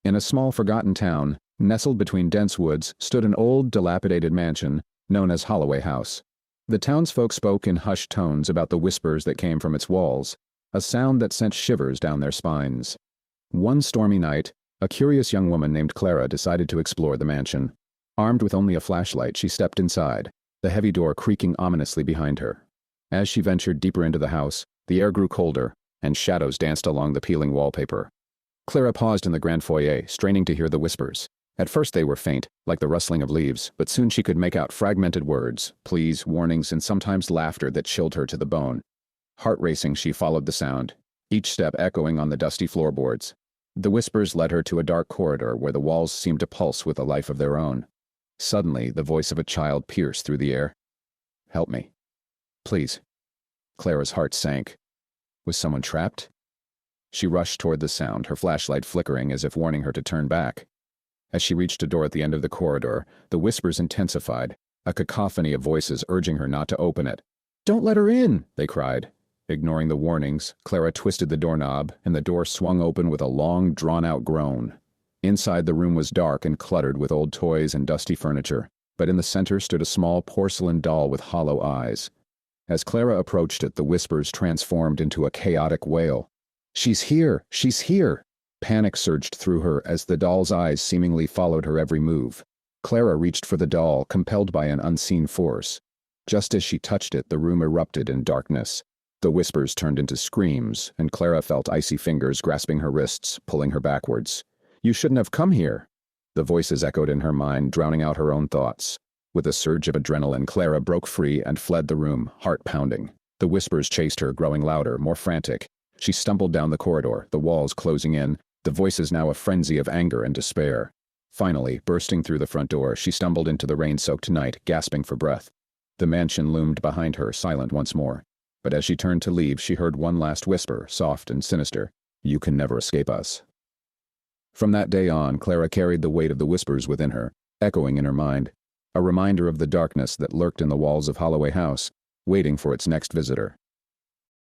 In a small forgotten town, nestled between dense woods, stood an old, dilapidated mansion known as Holloway House. The townsfolk spoke in hushed tones about the whispers that came from its walls, a sound that sent shivers down their spines. One stormy night, a curious young woman named Clara decided to explore the mansion. Armed with only a flashlight, she stepped inside, the heavy door creaking ominously behind her. As she ventured deeper into the house, the air grew colder, and shadows danced along the peeling wallpaper. Clara paused in the grand foyer, straining to hear the whispers. At first they were faint, like the rustling of leaves, but soon she could make out fragmented words, pleas, warnings, and sometimes laughter that chilled her to the bone. Heart-racing, she followed the sound, each step echoing on the dusty floorboards. The whispers led her to a dark corridor where the walls seemed to pulse with a life of their own. Suddenly, the voice of a child pierced through the air. "Help me. Please." Clara's heart sank. Was someone trapped? She rushed toward the sound, her flashlight flickering as if warning her to turn back. As she reached a door at the end of the corridor, the whispers intensified, a cacophony of voices urging her not to open it. "Don't let her in!" they cried. Ignoring the warnings, Clara twisted the doorknob, and the door swung open with a long, drawn-out groan. Inside, the room was dark and cluttered with old toys and dusty furniture, but in the center stood a small porcelain doll with hollow eyes. As Clara approached it, the whispers transformed into a chaotic wail. "She's here! She's here!" Panic surged through her as the doll's eyes seemingly followed her every move. Clara reached for the doll, compelled by an unseen force. Just as she touched it, the room erupted in darkness. The whispers turned into screams, and Clara felt icy fingers grasping her wrists, pulling her backwards. "You shouldn't have come here." The voices echoed in her mind, drowning out her own thoughts. With a surge of adrenaline, Clara broke free and fled the room, heart pounding. The whispers chased her, growing louder, more frantic. She stumbled down the corridor, the walls closing in, the voices now a frenzy of anger and despair. Finally, bursting through the front door, she stumbled into the rain-soaked night, gasping for breath. The mansion loomed behind her, silent once more. But as she turned to leave, she heard one last whisper, soft and sinister. "You can never escape us." From that day on, Clara carried the weight of the whispers within her, echoing in her mind, a reminder of the darkness that lurked in the walls of Holloway House, waiting for its next visitor.